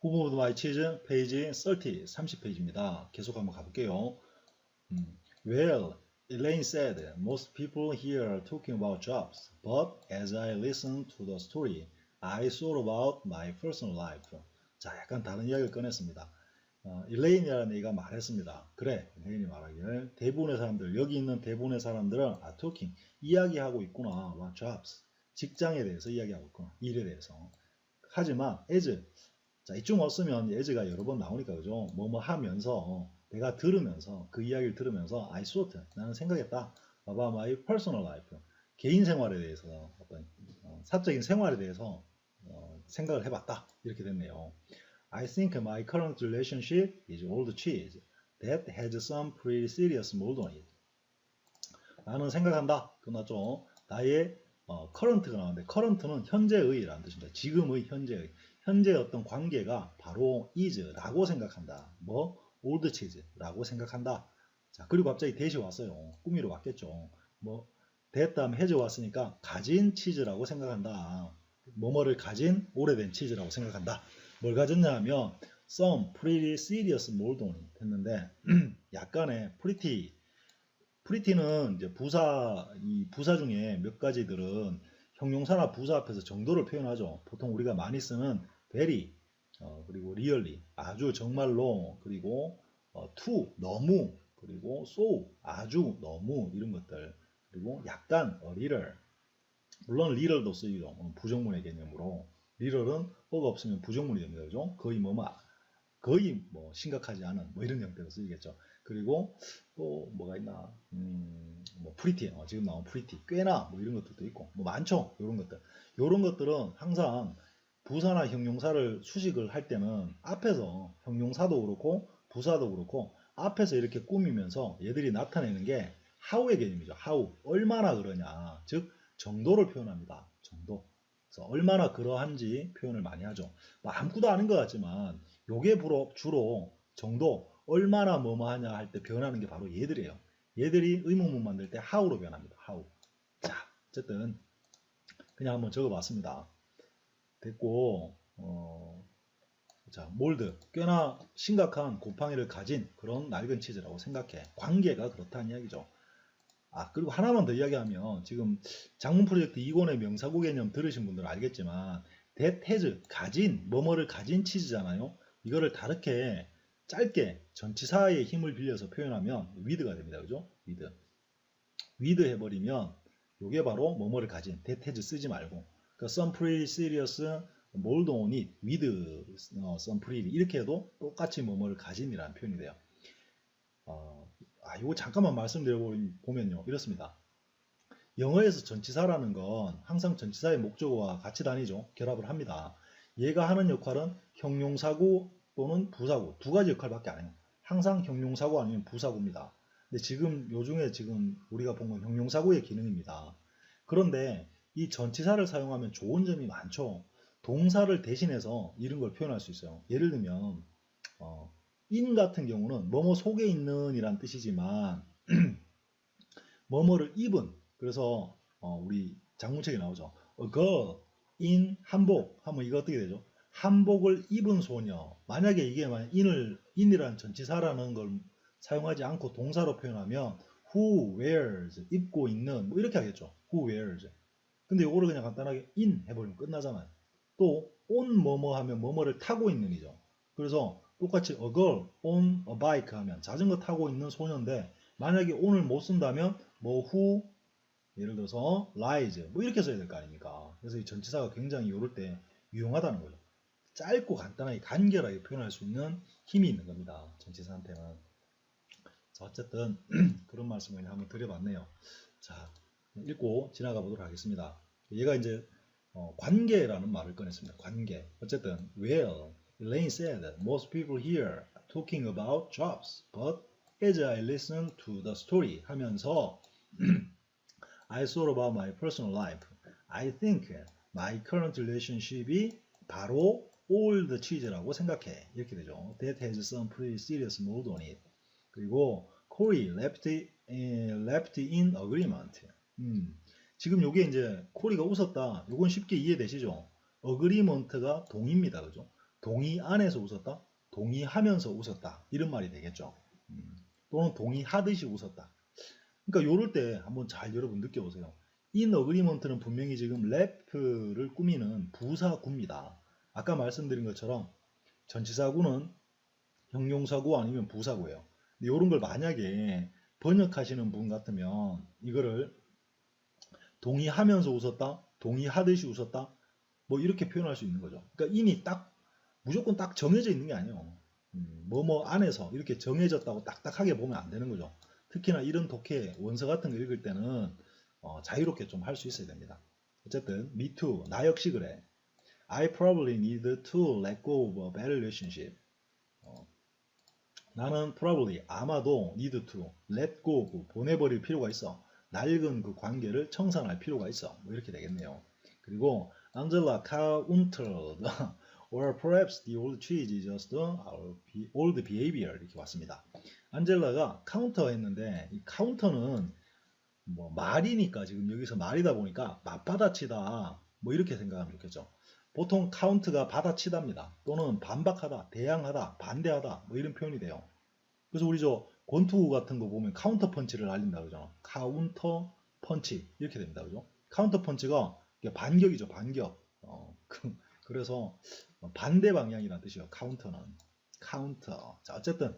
Who moved my cheese? 페이지 30페이지입니다. 계속 한번 가볼게요. Well, Elaine said, most people here are talking about jobs, but as I listened to the story, I thought about my personal life. 자, 약간 다른 이야기를 꺼냈습니다. 일레인이라는 얘기가 말했습니다. 그래, 일레인이 말하기를 대부분의 사람들, 여기 있는 대부분의 사람들은 are talking, 이야기하고 있구나. about jobs, 직장에 대해서 이야기하고 있구나. 일에 대해서. 하지만 as, 자, 이쯤 왔으면 as가 여러 번 나오니까 그죠? 뭐뭐 하면서 내가 들으면서 그 이야기를 들으면서 I thought, 나는 생각했다. about my personal life, 개인 생활에 대해서 어떤 사적인 생활에 대해서 생각을 해봤다. 이렇게 됐네요. I think my current relationship is old cheese that has some pretty serious mold on it. 나는 생각한다. 끝났죠? 나의 current가 나오는데 current는 현재의라는 뜻입니다. 지금의 현재의. 현재의 어떤 관계가 바로 is라고 생각한다. 뭐 old cheese라고 생각한다. 자, 그리고 갑자기 that이 왔어요. 꾸미로 왔겠죠. 뭐 that 다음에 has 왔으니까 가진 치즈라고 생각한다. 뭐뭐를 가진 오래된 치즈라고 생각한다. 뭘 가졌냐 하면 some pretty serious mold on it 했는데 약간의 pretty는 이제 이 부사 중에 몇 가지들은 형용사나 부사 앞에서 정도를 표현하죠. 보통 우리가 많이 쓰는 very, 그리고 really, 아주 정말로, 그리고 too, 너무, 그리고 so, 아주 너무 이런 것들, 그리고 약간 a little, 물론 little도 쓰이죠. 부정문의 개념으로. little은 어가 없으면 부정문이 됩니다. 그죠? 거의 뭐 심각하지 않은 뭐 이런 형태로 쓰이겠죠. 그리고 또 뭐가 있나? 뭐 pretty, 지금 나온 pretty, 꽤나 뭐 이런 것들도 있고 뭐 많죠. 이런 것들. 이런 것들은 항상 부사나 형용사를 수식을 할 때는 앞에서 형용사도 그렇고 부사도 그렇고 앞에서 이렇게 꾸미면서 얘들이 나타내는 게 how의 개념이죠. how, 얼마나 그러냐, 즉 정도를 표현합니다. 정도. 그래서 얼마나 그러한지 표현을 많이 하죠. 뭐 아무것도 아닌 것 같지만 요게 주로 정도, 얼마나 뭐뭐 하냐 할 때 표현하는 게 바로 얘들이에요. 얘들이 의문문 만들 때 how로 변합니다. how. 자, 어쨌든 그냥 한번 적어봤습니다. 됐고, 자, 몰드, 꽤나 심각한 곰팡이를 가진 그런 낡은 치즈라고 생각해. 관계가 그렇다는 이야기죠. 그리고 하나만 더 이야기하면 지금 장문 프로젝트 2권의 명사구 개념 들으신 분들은 알겠지만 that has, 가진, 뭐뭐를 가진 치즈잖아요. 이거를 다르게 짧게 전치사의 힘을 빌려서 표현하면 with가 됩니다. 그죠? with 해버리면 요게 바로 뭐뭐를 가진, that has 쓰지 말고 그러니까 some pretty serious mold on it with some pretty 이렇게 해도 똑같이 뭐뭐를 가진이라는 표현이 돼요. 이거 잠깐만 말씀드려보면요. 이렇습니다. 영어에서 전치사라는 건 항상 전치사의 목적어와 같이 다니죠. 결합을 합니다. 얘가 하는 역할은 형용사구 또는 부사구 두 가지 역할밖에 안 해요. 항상 형용사구 아니면 부사구입니다. 근데 지금 요중에 지금 우리가 본 건 형용사구의 기능입니다. 그런데 이 전치사를 사용하면 좋은 점이 많죠. 동사를 대신해서 이런 걸 표현할 수 있어요. 예를 들면 in 같은 경우는 뭐뭐 속에 있는 이란 뜻이지만 뭐뭐를 입은, 그래서 우리 장문책에 나오죠. A girl in 한복 하면 이거 어떻게 되죠? 한복을 입은 소녀. 만약에 이게 in이라는 전치사라는 걸 사용하지 않고 동사로 표현하면 who wears, 입고 있는, 뭐 이렇게 하겠죠. who wears. 근데 이거를 그냥 간단하게 in 해버리면 끝나잖아요. 또 on 뭐뭐 하면 뭐뭐를 타고 있는이죠. 그래서 똑같이 a girl on a bike 하면 자전거 타고 있는 소녀인데 만약에 on을 못 쓴다면 뭐 who, 예를 들어서 rides 뭐 이렇게 써야 될 거 아닙니까? 그래서 이 전치사가 굉장히 이럴 때 유용하다는 거죠. 짧고 간단하게 간결하게 표현할 수 있는 힘이 있는 겁니다. 전치사한테는. 자, 어쨌든 그런 말씀을 한번 드려봤네요. 자, 읽고 지나가 보도록 하겠습니다. 얘가 이제 관계라는 말을 꺼냈습니다. 관계. 어쨌든 well, Elaine said most people here are talking about jobs, but as I listened to the story 하면서 I thought about my personal life. I think my current relationship이 바로 old cheese라고 생각해. 이렇게 되죠. That has some pretty serious mold on it. 그리고 Corey left in agreement. 지금 요게 이제 코리가 웃었다. 요건 쉽게 이해되시죠? agreement가 동의입니다. 그죠? 동의 안에서 웃었다, 동의하면서 웃었다 이런 말이 되겠죠. 또는 동의하듯이 웃었다. 그러니까 요럴 때 한번 잘 여러분 느껴보세요. in agreement는 분명히 지금 랩를 꾸미는 부사구입니다. 아까 말씀드린 것처럼 전치사구는 형용사구 아니면 부사구예요. 근데 요런 걸 만약에 번역하시는 분 같으면 이거를 동의하면서 웃었다, 동의하듯이 웃었다, 뭐 이렇게 표현할 수 있는 거죠. 그러니까 in이 딱 무조건 딱 정해져 있는 게 아니에요. 뭐뭐 안에서 이렇게 정해졌다고 딱딱하게 보면 안 되는 거죠. 특히나 이런 독해 원서 같은 거 읽을 때는 자유롭게 좀 할 수 있어야 됩니다. 어쨌든 me too, 나 역시 그래. I probably need to let go of a bad relationship. 나는 probably 아마도 need to let go of 보내버릴 필요가 있어. 낡은 그 관계를 청산할 필요가 있어. 뭐 이렇게 되겠네요. 그리고 Angela countered or perhaps the old cheese is just our old behavior 이렇게 왔습니다. 안젤라가 카운터 했는데 이 카운터는 뭐 말이니까 지금 여기서 말이다 보니까 맞받아치다 뭐 이렇게 생각하면 좋겠죠. 보통 카운트가 받아치답니다. 또는 반박하다, 대항하다, 반대하다 뭐 이런 표현이 돼요. 그래서 우리 저 권투 같은 거 보면 카운터 펀치를 날린다 그러잖아. 카운터 펀치 이렇게 됩니다. 그죠? 카운터 펀치가 반격이죠. 반격. 그래서 반대 방향이라는 뜻이에요. 카운터는. 카운터. 자, 어쨌든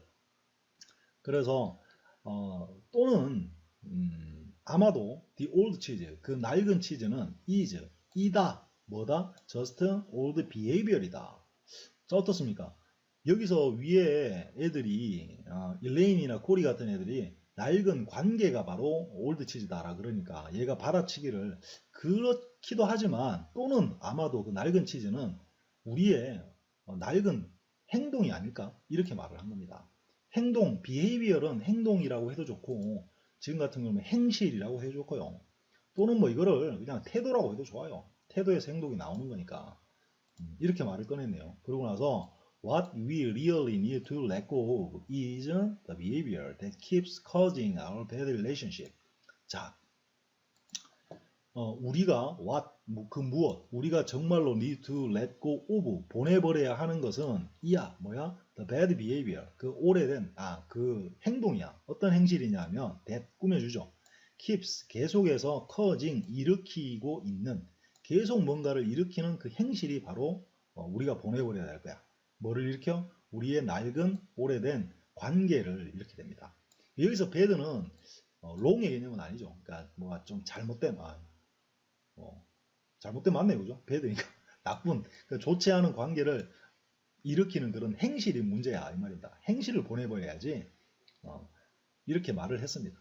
그래서 또는 아마도 the old cheese 그 낡은 치즈는 is 이다 뭐다 just old behavior이다. 자, 어떻습니까? 여기서 위에 애들이 일레인이나 코리 같은 애들이 낡은 관계가 바로 올드 치즈다라 그러니까 얘가 받아치기를 그렇기도 하지만 또는 아마도 그 낡은 치즈는 우리의 낡은 행동이 아닐까 이렇게 말을 한 겁니다. 행동, behavior은 행동이라고 해도 좋고 지금 같은 경우는 행실이라고 해도 좋고요. 또는 뭐 이거를 그냥 태도라고 해도 좋아요. 태도에서 행동이 나오는 거니까 이렇게 말을 꺼냈네요. 그러고 나서 What we really need to let go of is the behavior that keeps causing our bad relationship. 자, 우리가 what 그 무엇 우리가 정말로 need to let go of 보내버려야 하는 것은 이야 뭐야 the bad behavior 그 오래된 그 행동이야. 어떤 행실이냐면 that 꾸며주죠. keeps 계속해서 causing 일으키고 있는 계속 뭔가를 일으키는 그 행실이 바로 우리가 보내버려야 할 거야. 뭐를 일으켜? 우리의 낡은 오래된 관계를 일으키게 됩니다. 여기서 bad는 wrong의 개념은 아니죠. 그러니까 뭐가 좀 잘못된 잘못된 맞네요. 그죠? bad니까 나쁜 그러니까 좋지 않은 관계를 일으키는 그런 행실이 문제야 이 말입니다. 행실을 보내버려야지 이렇게 말을 했습니다.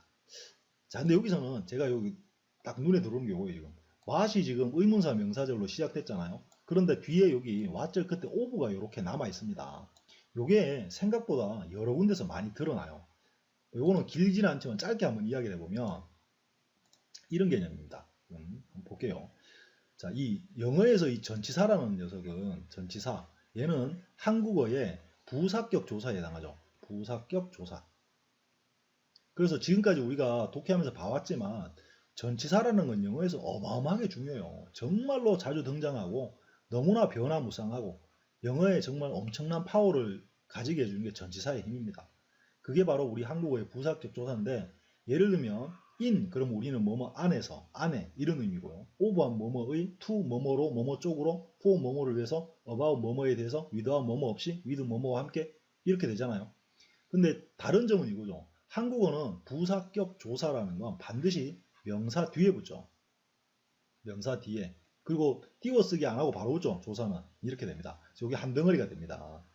자, 근데 여기서는 제가 여기 딱 눈에 들어오는 게 뭐예요 지금? what이 지금 의문사 명사절로 시작됐잖아요. 그런데 뒤에 여기 what절 끝에 of가 이렇게 남아 있습니다. 요게 생각보다 여러 군데서 많이 드러나요. 요거는 길지는 않지만 짧게 한번 이야기를 해보면 이런 개념입니다. 한번 볼게요. 자, 이 영어에서 이 전치사라는 녀석은 전치사 얘는 한국어의 부사격 조사에 해당하죠. 부사격 조사. 그래서 지금까지 우리가 독해하면서 봐왔지만 전치사라는 건 영어에서 어마어마하게 중요해요. 정말로 자주 등장하고 너무나 변화무쌍하고 영어에 정말 엄청난 파워를 가지게 해주는 게 전치사의 힘입니다. 그게 바로 우리 한국어의 부사격 조사인데 예를 들면 in 그럼 우리는 뭐뭐 안에서 안에 이런 의미고요. over한 뭐뭐의 to 뭐뭐로 뭐뭐 쪽으로 for 뭐뭐를 위해서 about 뭐뭐에 대해서 without 뭐뭐 없이 with 뭐뭐와 함께 이렇게 되잖아요. 근데 다른 점은 이거죠. 한국어는 부사격 조사라는 건 반드시 명사 뒤에 붙죠. 명사 뒤에. 그리고 띄워쓰기 안 하고 바로 붙죠. 조사는. 이렇게 됩니다. 여기 한 덩어리가 됩니다.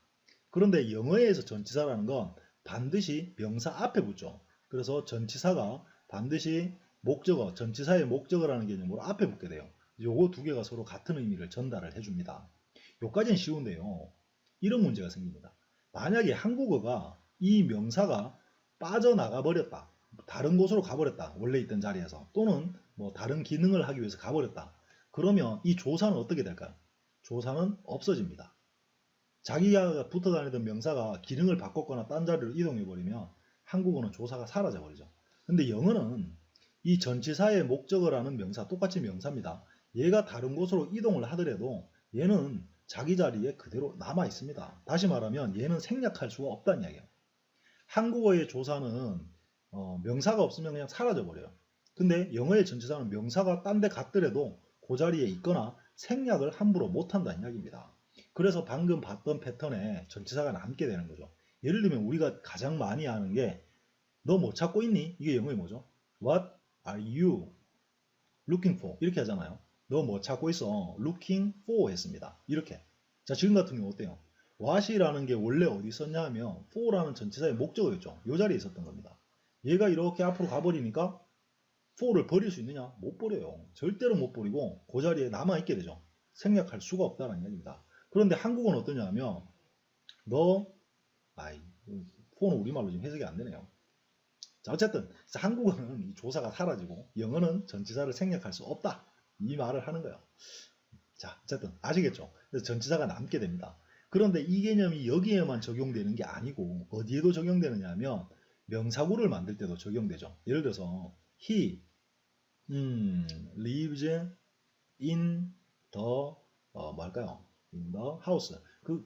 그런데 영어에서 전치사라는 건 반드시 명사 앞에 붙죠. 그래서 전치사가 반드시 목적어, 전치사의 목적어라는 개념으로 앞에 붙게 돼요. 요거 두 개가 서로 같은 의미를 전달을 해줍니다. 요까지는 쉬운데요. 이런 문제가 생깁니다. 만약에 한국어가 이 명사가 빠져나가 버렸다. 다른 곳으로 가버렸다. 원래 있던 자리에서. 또는 뭐 다른 기능을 하기 위해서 가버렸다. 그러면 이 조사는 어떻게 될까요? 조사는 없어집니다. 자기가 붙어 다니던 명사가 기능을 바꿨거나 딴 자리로 이동해버리면 한국어는 조사가 사라져버리죠. 근데 영어는 이 전치사의 목적어라는 명사, 똑같이 명사입니다. 얘가 다른 곳으로 이동을 하더라도 얘는 자기 자리에 그대로 남아 있습니다. 다시 말하면 얘는 생략할 수가 없다는 이야기예요. 한국어의 조사는 명사가 없으면 그냥 사라져 버려요. 근데 영어의 전치사는 명사가 딴 데 갔더라도 그 자리에 있거나 생략을 함부로 못한다는 이야기입니다. 그래서 방금 봤던 패턴에 전치사가 남게 되는 거죠. 예를 들면 우리가 가장 많이 하는 게 너 뭐 찾고 있니? 이게 영어의 뭐죠? What are you looking for? 이렇게 하잖아요. 너 뭐 찾고 있어? looking for 했습니다. 이렇게. 자, 지금 같은 경우 어때요? what이라는 게 원래 어디 있었냐 하면 for라는 전치사의 목적어였죠. 이 자리에 있었던 겁니다. 얘가 이렇게 앞으로 가버리니까 for를 버릴 수 있느냐? 못 버려요. 절대로 못 버리고 그 자리에 남아있게 되죠. 생략할 수가 없다는 이야기입니다. 그런데 한국어는 어떠냐 하면 for는 우리말로 지금 해석이 안 되네요. 자, 어쨌든 한국어는 이 조사가 사라지고 영어는 전치사를 생략할 수 없다. 이 말을 하는 거예요. 자, 어쨌든 아시겠죠? 그래서 전치사가 남게 됩니다. 그런데 이 개념이 여기에만 적용되는 게 아니고 어디에도 적용되느냐 하면 명사구를 만들 때도 적용되죠. 예를 들어서 he lives in the 뭐랄까요? in the house.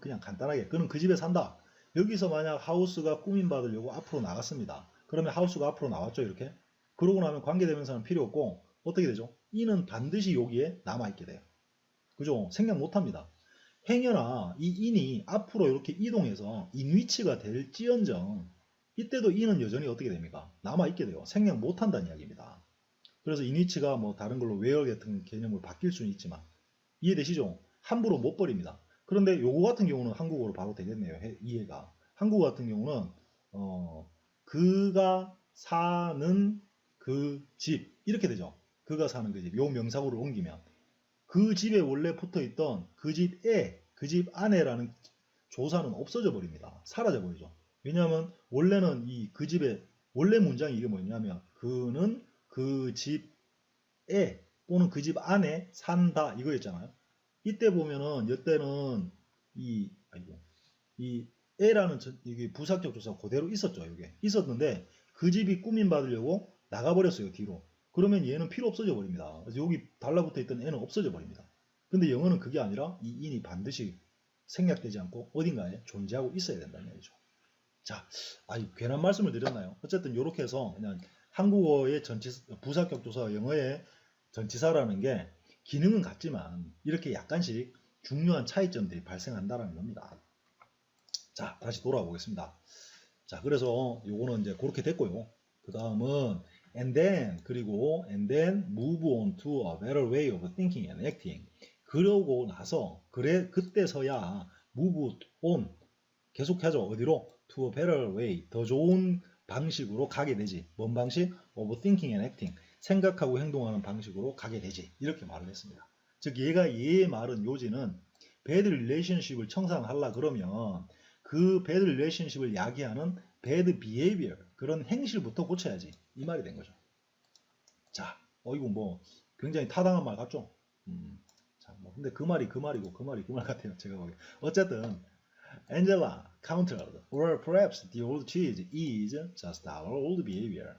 그냥 간단하게 그는 그 집에 산다. 여기서 만약 하우스가 꾸민 받으려고 앞으로 나갔습니다. 그러면 하우스가 앞으로 나왔죠, 이렇게. 그러고 나면 관계대명사는 필요 없고 어떻게 되죠? 이는 반드시 여기에 남아있게 돼요. 그죠? 생략 못합니다. 행여나 이 인이 앞으로 이렇게 이동해서 인위치가 될지언정 이때도 이는 여전히 어떻게 됩니까? 남아있게 돼요. 생략 못한다는 이야기입니다. 그래서 인위치가 뭐 다른 걸로 where 같은 개념으로 바뀔 수는 있지만 이해되시죠? 함부로 못 버립니다. 그런데 요거 같은 경우는 한국어로 바로 되겠네요. 이해가. 한국어 같은 경우는 그가 사는 그 집 이렇게 되죠. 그가 사는 그 집. 요 명사구를 옮기면 그 집에 원래 붙어있던 그 집에 그 집 안에라는 조사는 없어져 버립니다. 사라져 버리죠. 왜냐하면 원래는 이 그 집에 원래 문장이 이게 뭐냐면 그는 그 집에 또는 그 집 안에 산다 이거였잖아요. 이때 보면은 이때는 이 에라는 이게 부사격 조사 그대로 있었죠. 이게 있었는데 그 집이 꾸민 받으려고 나가버렸어요. 뒤로. 그러면 얘는 필요 없어져 버립니다. 그래서 여기 달라붙어 있던 애는 없어져 버립니다. 근데 영어는 그게 아니라 이 인이 반드시 생략되지 않고 어딘가에 존재하고 있어야 된다는 얘기죠. 자, 괜한 말씀을 드렸나요? 어쨌든 이렇게 해서 그냥 한국어의 부사격 조사와 영어의 전치사라는 게 기능은 같지만 이렇게 약간씩 중요한 차이점들이 발생한다는 겁니다. 자, 다시 돌아와 보겠습니다. 자, 그래서 요거는 이제 그렇게 됐고요. 그 다음은 and then move on to a better way of thinking and acting. 그러고 나서 그때서야 move on 계속하죠. 어디로? to a better way. 더 좋은 방식으로 가게 되지. 뭔 방식? of thinking and acting. 생각하고 행동하는 방식으로 가게 되지. 이렇게 말을 했습니다. 즉 얘의 말은 요지는 bad relationship을 청산하려 그러면 그 bad relationship을 야기하는 bad behavior 그런 행실부터 고쳐야지. 이 말이 된 거죠. 자, 이거 뭐 굉장히 타당한 말 같죠? 자, 뭐 근데 그 말이 그 말이고 그 말이 그 말 같아요. 제가 보기에. 어쨌든 Angela countered, or perhaps the old cheese is just our old behavior.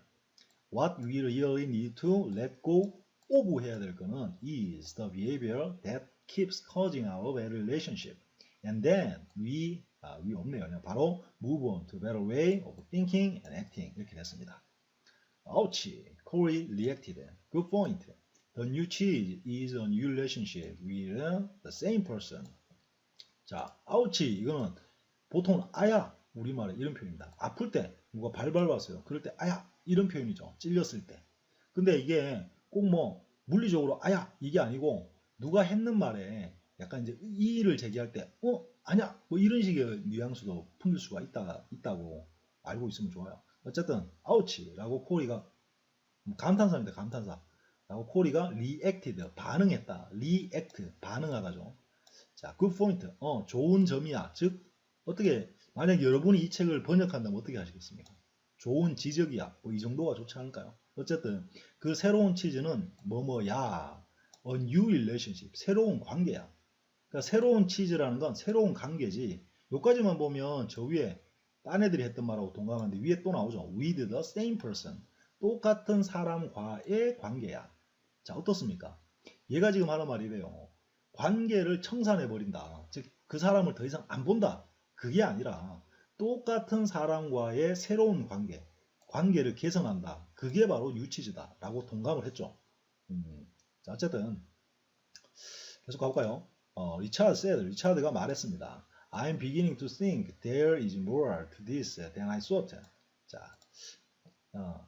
What we really need to let go of 해야 될 거는 is the behavior that keeps causing our bad relationship. And then we 없네요. 그냥 바로 move on to a better way of thinking and acting. 이렇게 됐습니다. Ouch! Corey reacted. Good point. The new cheese is a new relationship with the same person. 자, ouch! 이거는 보통 아야 우리말에 이런 표현입니다. 아플 때 누가 발 밟았어요. 그럴 때 아야 이런 표현이죠. 찔렸을 때. 근데 이게 꼭 뭐 물리적으로 아야 이게 아니고 누가 했는 말에 약간 이제 이의를 제기할 때 아니야 뭐 이런 식의 뉘앙스도 풍길 수가 있다고 알고 있으면 좋아요. 어쨌든 아우치라고 코리가 감탄사입니다. 감탄사 라고 코리가 reacted 반응했다. react 반응하다죠. 자, good point. 좋은 점이야. 즉 어떻게 만약 여러분이 이 책을 번역한다면 어떻게 하시겠습니까? 좋은 지적이야. 뭐 이 정도가 좋지 않을까요? 어쨌든 그 새로운 치즈는 뭐뭐야. A new relationship. 새로운 관계야. 그러니까 새로운 치즈라는 건 새로운 관계지. 여기까지만 보면 저 위에 딴 애들이 했던 말하고 동감하는데 위에 또 나오죠. With the same person. 똑같은 사람과의 관계야. 자, 어떻습니까? 얘가 지금 하는 말이래요. 관계를 청산해 버린다. 즉 그 사람을 더 이상 안 본다. 그게 아니라 똑같은 사람과의 새로운 관계를 개선한다. 그게 바로 유치즈다. 라고 동감을 했죠. 자, 어쨌든 계속 가볼까요? 리차드가 말했습니다. I'm beginning to think there is more to this than I thought. 자,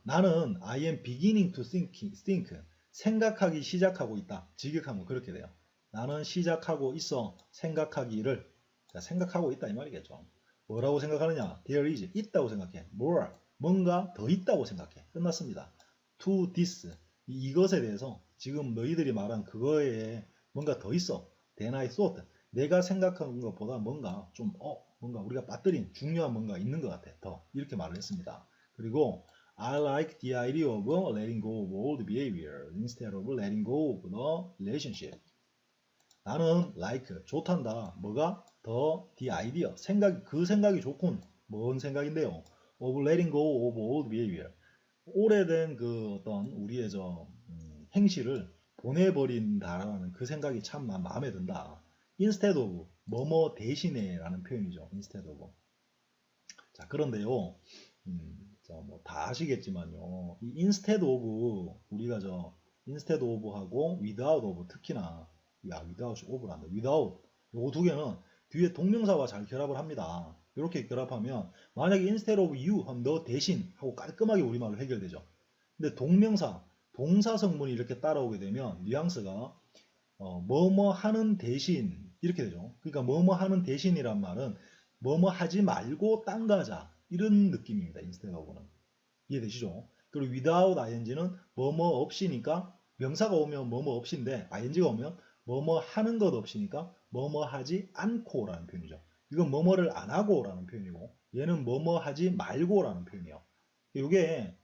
나는 I am beginning to think. 생각하기 시작하고 있다. 직역하면 그렇게 돼요. 나는 시작하고 있어. 생각하기를. 자, 생각하고 있다 이 말이겠죠. 뭐라고 생각하느냐? There is 있다고 생각해. More 뭔가 더 있다고 생각해. 끝났습니다. To this 이것에 대해서 지금 너희들이 말한 그거에 뭔가 더 있어. Than I thought. 내가 생각한 것보다 뭔가 좀 뭔가 우리가 빠뜨린 중요한 뭔가 있는 것 같아. 더 이렇게 말을 했습니다. 그리고 I like the idea of letting go of old behavior instead of letting go of the relationship. 나는 like 좋단다. 뭐가 더 the idea 그 생각이 좋군. 뭔 생각인데요? of letting go of old behavior. 오래된 그 어떤 우리의 행실을 보내버린다라는 그 생각이 참 마음에 든다. instead of 뭐뭐 대신에라는 표현이죠. instead of. 자, 그런데요. 뭐 다 아시겠지만요. 이 instead of 우리가 instead of하고 without of 특히나 without of란다. without 요거 두 개는 뒤에 동명사와 잘 결합을 합니다. 이렇게 결합하면 만약에 instead of you 하면 너 대신 하고 깔끔하게 우리말로 해결되죠. 근데 동사 성분이 이렇게 따라오게 되면 뉘앙스가 뭐뭐 하는 대신 이렇게 되죠. 그러니까 뭐뭐 하는 대신이란 말은 뭐뭐 하지 말고 딴 거 하자 이런 느낌입니다. instead of는. 이해되시죠? 그리고 without ing는 뭐뭐 없이니까 명사가 오면 뭐뭐 없이인데 ing가 오면 뭐뭐 하는 것 없이니까 뭐뭐 하지 않고 라는 표현이죠. 이건 뭐뭐를 안 하고 라는 표현이고 얘는 뭐뭐 하지 말고 라는 표현이에요. 이게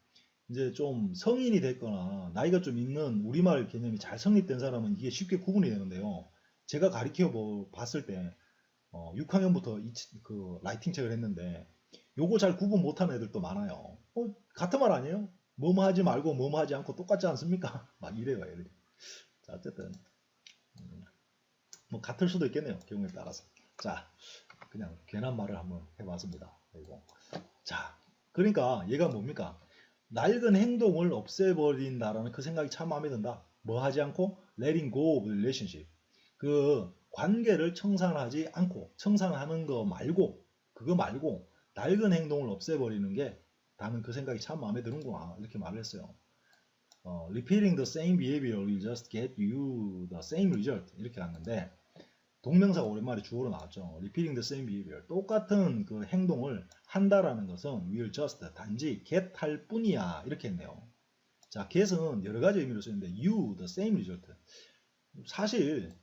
이제 좀 성인이 됐거나 나이가 좀 있는 우리말 개념이 잘 성립된 사람은 이게 쉽게 구분이 되는데요. 제가 가르쳐 봤을 때 6학년부터 그 라이팅 책을 했는데 요거 잘 구분 못하는 애들도 많아요. 같은 말 아니에요? 뭐뭐 하지 말고 뭐뭐 하지 않고 똑같지 않습니까? 막 이래요 애들이. 자, 어쨌든 뭐 같을 수도 있겠네요. 경우에 따라서. 자, 그냥 괜한 말을 한번 해봤습니다. 그리고 자, 그러니까 얘가 뭡니까? 낡은 행동을 없애버린다라는 그 생각이 참 마음에 든다. 뭐 하지 않고? letting go of the relationship. 그 관계를 청산하지 않고 청산하는 거 말고 그거 말고 낡은 행동을 없애버리는 게 나는 그 생각이 참 마음에 드는구나 이렇게 말을 했어요. Repeating the same behavior will just get you the same result 이렇게 갔는데 동명사가 오랜만에 주어로 나왔죠. Repeating the same behavior 똑같은 그 행동을 한다라는 것은 will just 단지 get 할 뿐이야 이렇게 했네요. 자, get은 여러 가지 의미로 쓰는데 you the same result 사실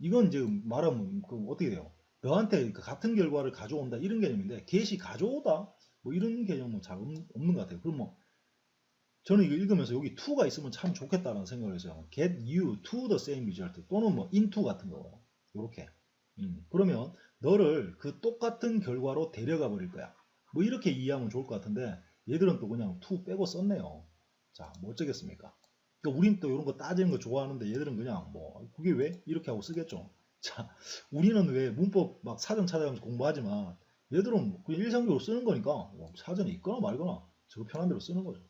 이건 이제 말하면 어떻게 돼요? 너한테 그 같은 결과를 가져온다 이런 개념인데 get이 가져오다 뭐 이런 개념은 잘 없는 것 같아요. 그럼 뭐 저는 이거 읽으면서 여기 to가 있으면 참 좋겠다라는 생각을 했어요. get you to the same result 또는 뭐 into 같은 거 요렇게 그러면 너를 그 똑같은 결과로 데려가 버릴 거야. 뭐 이렇게 이해하면 좋을 것 같은데 얘들은 또 그냥 to 빼고 썼네요. 자, 뭐 어쩌겠습니까? 그러니까 우린 또 이런 거 따지는 거 좋아하는데 얘들은 그냥 뭐 그게 왜? 이렇게 하고 쓰겠죠. 자, 우리는 왜 문법 막 사전 찾아가면서 공부하지만 얘들은 그냥 일상적으로 쓰는 거니까 뭐 사전에 있거나 말거나 저 편한 대로 쓰는 거죠.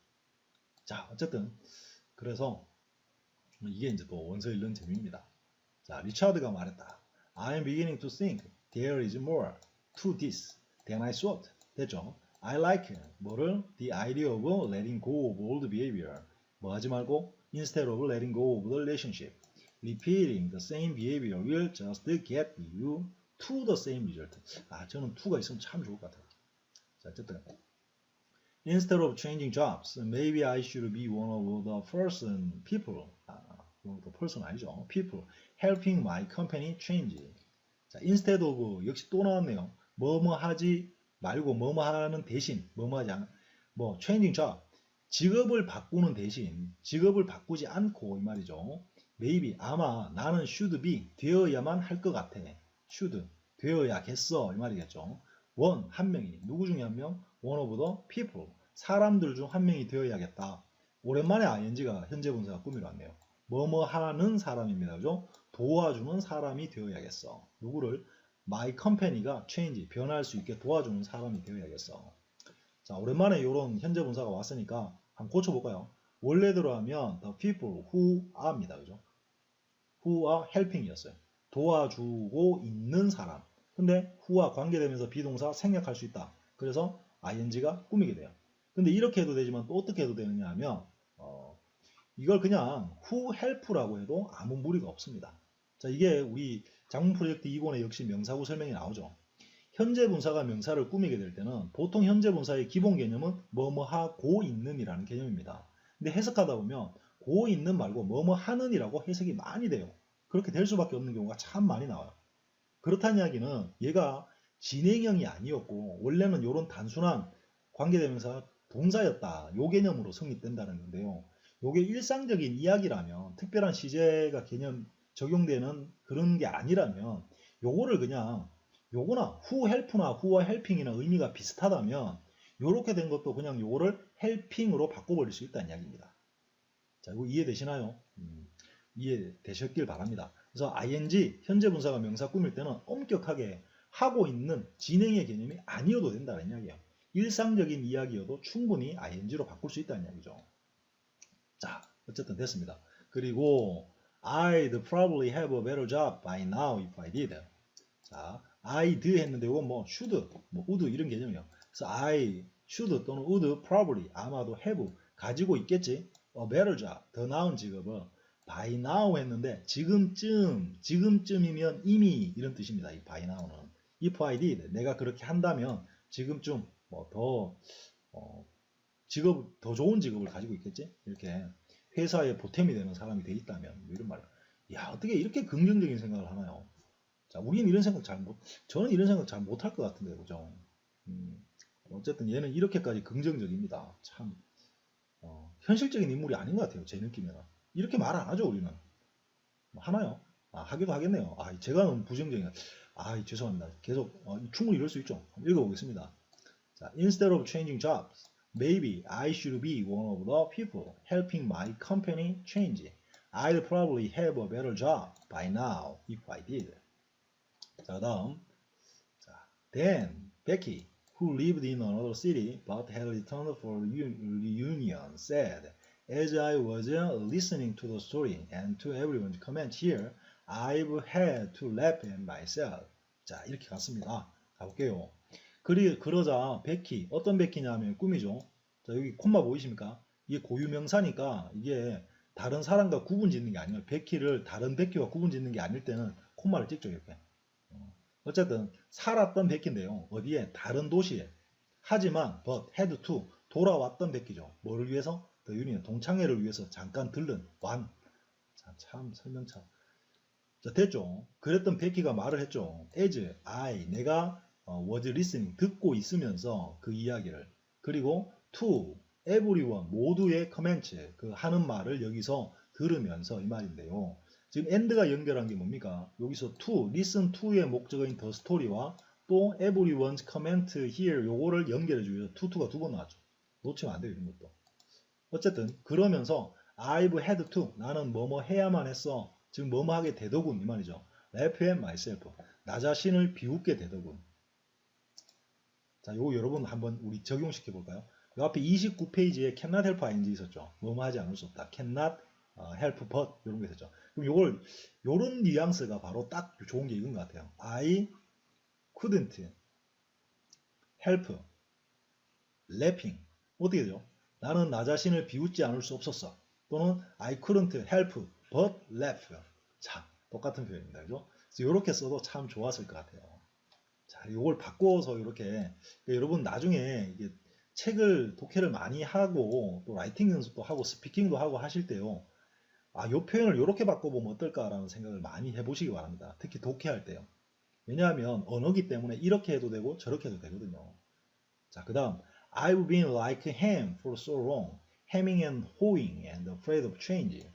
자, 어쨌든 그래서 이게 이제 또 원서 읽는 재미입니다. 자, 리차드가 말했다. I am beginning to think there is more to this than I thought. 됐죠? I like 뭐를? The idea of letting go of old behavior. 뭐 하지 말고? Instead of letting go of the relationship. Repeating the same behavior will just get you to the same result. 아, 저는 to가 있으면 참 좋을 것 같아요. 자, 어쨌든 Instead of changing jobs, maybe I should be one of the people. person 아니죠. people helping my company change. 자, instead of 역시 또 나왔네요. 뭐뭐 하지 말고 뭐뭐 하는 대신 뭐뭐 하지 않 뭐 changing job 직업을 바꾸는 대신 직업을 바꾸지 않고 이 말이죠. maybe 아마 나는 should be 되어야만 할 것 같아. should 되어야겠어 이 말이겠죠. one 한 명이 누구 중에 한 명? one of the people 사람들 중 한 명이 되어야겠다. 오랜만에 ing가 현재 분사가 꾸미러 왔네요. 뭐뭐 하는 사람입니다. 그죠? 도와주는 사람이 되어야겠어. 누구를? My company가 change, 변할 수 있게 도와주는 사람이 되어야겠어. 자, 오랜만에 이런 현재 분사가 왔으니까 한번 고쳐볼까요? 원래대로 하면 the people who are입니다. 그죠? who are helping이었어요. 도와주고 있는 사람. 근데 who와 관계되면서 비동사 생략할 수 있다. 그래서 ing가 꾸미게 돼요. 근데 이렇게 해도 되지만 또 어떻게 해도 되느냐 하면 이걸 그냥 who help라고 해도 아무 무리가 없습니다. 자, 이게 우리 작문 프로젝트 2권에 역시 명사구 설명이 나오죠. 현재 분사가 명사를 꾸미게 될 때는 보통 현재 분사의 기본 개념은 뭐뭐 하고 있는이라는 개념입니다. 근데 해석하다 보면 고 있는 말고 뭐뭐 하는이라고 해석이 많이 돼요. 그렇게 될 수밖에 없는 경우가 참 많이 나와요. 그렇다는 이야기는 얘가 진행형이 아니었고 원래는 이런 단순한 관계대명사 동사였다. 요 개념으로 성립된다는 건데요. 요게 일상적인 이야기라면 특별한 시제가 개념 적용되는 그런 게 아니라면 요거를 그냥 요거나 who help나 who와 helping이나 의미가 비슷하다면 요렇게 된 것도 그냥 요거를 helping으로 바꿔버릴 수 있다는 이야기입니다. 자, 이거 이해되시나요? 이해되셨길 바랍니다. 그래서 ing, 현재 분사가 명사 꾸밀 때는 엄격하게 하고 있는 진행의 개념이 아니어도 된다는 이야기예요. 일상적인 이야기여도 충분히 ing로 바꿀 수 있다는 이야기죠. 자, 어쨌든 됐습니다. 그리고 I'd probably have a better job by now if I did. 자, I'd 했는데 이건 뭐 should, 뭐 would 이런 개념이에요. 그래서 I should 또는 would probably 아마도 have 가지고 있겠지. a better job, 더 나은 직업을 by now 했는데 지금쯤이면 이미 이런 뜻입니다. 이 by now는. if I did, 내가 그렇게 한다면 지금쯤 뭐 더 좋은 직업을 가지고 있겠지? 이렇게 회사에 보탬이 되는 사람이 돼 있다면 뭐 이런 말이야. 야, 어떻게 이렇게 긍정적인 생각을 하나요? 자, 우리는 이런 생각 저는 이런 생각 잘 못할 것 같은데, 그죠? 어쨌든 얘는 이렇게까지 긍정적입니다. 참, 현실적인 인물이 아닌 것 같아요. 제 느낌에는. 이렇게 말 안 하죠, 우리는. 뭐 하나요? 하기도 하겠네요. 제가 너무 부정적이야. 죄송합니다. 계속, 충분히 이럴 수 있죠. 읽어보겠습니다. 자, instead of changing jobs, maybe I should be one of the people helping my company change. I'd probably have a better job by now if I did. 자, 다음. 자, then Becky, who lived in another city but had returned for reunion, said, as I was listening to the story and to everyone's comment here, I've had to laugh at myself. 자, 이렇게 갔습니다. 가볼게요. 그러자 베키, 어떤 베키냐면 꿈이죠. 자, 여기 콤마 보이십니까? 이게 고유명사니까 이게 다른 사람과 구분 짓는 게 아니에요. 베키를 다른 베키와 구분 짓는 게 아닐 때는 콤마를 찍죠, 이렇게. 어쨌든 살았던 베키인데요. 어디에? 다른 도시에. 하지만 but had to 돌아왔던 베키죠. 뭐를 위해서? The union, 동창회를 위해서 잠깐 들른 완. 자, 참 설명차. 자, 됐죠. 그랬던 베키가 말을 했죠. as I, 내가 was listening, 듣고 있으면서 그 이야기를. 그리고 to everyone, 모두의 comments, 그 하는 말을 여기서 들으면서 이 말인데요. 지금 and가 연결한 게 뭡니까? 여기서 to, listen to의 목적어인 the story와 또 everyone's comment here 요거를 연결해주기 위해서 to가 두 번 나왔죠. 놓치면 안 돼요, 이런 것도. 어쨌든 그러면서 I've had to, 나는 뭐뭐 해야만 했어. 즉 뭐뭐 하게 되더군 이 말이죠. laugh at myself, 나 자신을 비웃게 되더군. 자, 요거 여러분 한번 우리 적용시켜 볼까요? 요 앞에 29페이지에 cannot help ing 있었죠. 뭐뭐 하지 않을 수 없다. cannot help but 이런 게 있었죠. 그럼 요런 뉘앙스가 바로 딱 좋은 게 이건 것 같아요. I couldn't help laughing. 어떻게 되죠? 나는 나 자신을 비웃지 않을 수 없었어. 또는 I couldn't help but laugh. 자, 똑같은 표현입니다. 그죠? 그래서 이렇게 써도 참 좋았을 것 같아요. 자, 이걸 바꿔서 이렇게 그러니까 여러분 나중에 이게 책을 독해를 많이 하고 또 라이팅 연습도 하고 스피킹도 하고 하실 때요. 요 표현을 이렇게 바꿔보면 어떨까라는 생각을 많이 해보시기 바랍니다. 특히 독해할 때요. 왜냐하면 언어기 때문에 이렇게 해도 되고 저렇게 해도 되거든요. 자, 그 다음 I've been like ham for so long, hemming and hawing and afraid of change.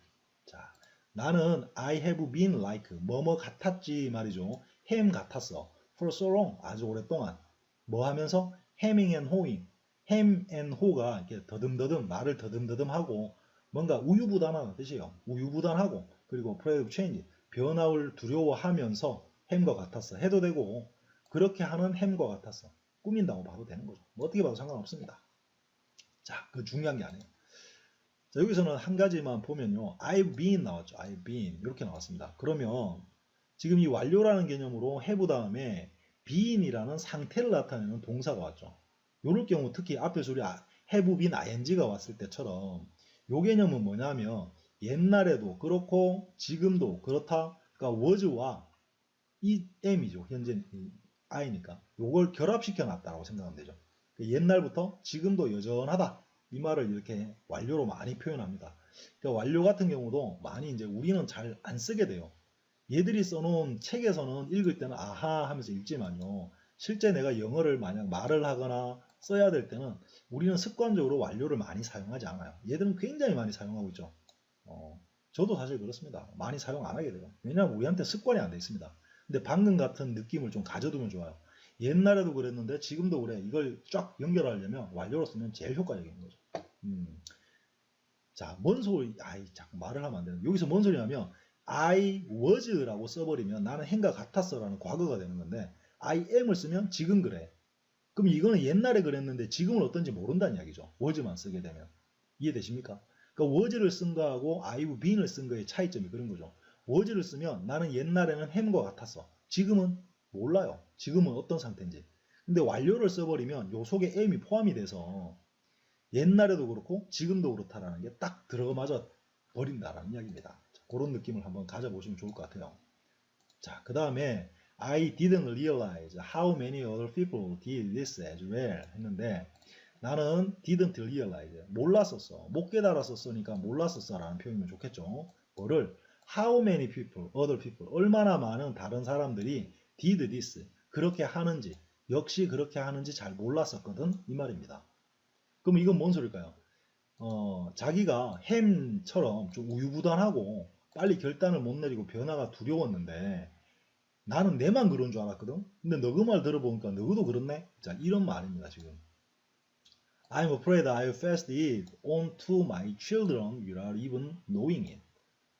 자, 나는 I have been like 뭐뭐 같았지 말이죠. ham 같았어. for so long, 아주 오랫동안. 뭐 하면서? hemming and hawing. hem and haw가 이렇게 더듬더듬, 말을 더듬더듬 하고 뭔가 우유부단하는 뜻이에요. 우유부단하고 그리고 afraid of change. 변화를 두려워하면서 햄과 같았어 해도 되고 그렇게 하는 햄과 같았어 꾸민다고 봐도 되는 거죠. 뭐 어떻게 봐도 상관없습니다. 자, 그 중요한 게 아니에요. 자, 여기서는 한 가지만 보면요. I've been 나왔죠. I've been 이렇게 나왔습니다. 그러면 지금 이 완료라는 개념으로 have 다음에 been이라는 상태를 나타내는 동사가 왔죠. 요럴 경우 특히 앞에서 우리 have been ing가 왔을 때처럼 요 개념은 뭐냐면 옛날에도 그렇고 지금도 그렇다. 그러니까 was와 이 am이죠. 현재 I니까 요걸 결합시켜 놨다라고 생각하면 되죠. 옛날부터 지금도 여전하다. 이 말을 이렇게 완료로 많이 표현합니다. 그러니까 완료 같은 경우도 많이 이제 우리는 잘 안 쓰게 돼요. 얘들이 써놓은 책에서는 읽을 때는 아하 하면서 읽지만요. 실제 내가 영어를 만약 말을 하거나 써야 될 때는 우리는 습관적으로 완료를 많이 사용하지 않아요. 얘들은 굉장히 많이 사용하고 있죠. 저도 사실 그렇습니다. 많이 사용 안 하게 돼요. 왜냐하면 우리한테 습관이 안 돼 있습니다. 근데 방금 같은 느낌을 좀 가져두면 좋아요. 옛날에도 그랬는데 지금도 그래. 이걸 쫙 연결하려면 완료로 쓰면 제일 효과적인 거죠. 자, 뭔 소리, 자꾸 말을 하면 안 되는. 여기서 뭔 소리냐면 I was라고 써버리면 나는 행과 같았어 라는 과거가 되는 건데 I am을 쓰면 지금 그래. 그럼 이거는 옛날에 그랬는데 지금은 어떤지 모른다는 이야기죠. was만 쓰게 되면. 이해되십니까? 그러니까 was를 쓴 거하고 I've been을 쓴 거의 차이점이 그런 거죠. was를 쓰면 나는 옛날에는 ham과 같았어. 지금은 몰라요. 지금은 어떤 상태인지. 근데 완료를 써버리면 요 속에 am이 포함이 돼서 옛날에도 그렇고 지금도 그렇다라는 게 딱 들어맞아 버린다라는 이야기입니다. 자, 그런 느낌을 한번 가져보시면 좋을 것 같아요. 자, 그 다음에 I didn't realize how many other people did this as well 했는데 나는 didn't realize 몰랐었어. 못 깨달았었으니까 몰랐었어 라는 표현이면 좋겠죠. 뭐를 how many people, other people 얼마나 많은 다른 사람들이 did this 그렇게 하는지 역시 그렇게 하는지 잘 몰랐었거든 이 말입니다. 그럼 이건 뭔 소릴까요? 자기가 햄처럼 좀 우유부단하고 빨리 결단을 못 내리고 변화가 두려웠는데 나는 내만 그런 줄 알았거든? 근데 너 그 말 들어보니까 너도 그렇네? 자, 이런 말입니다, 지금. I'm afraid I passed it on to my children without even knowing it.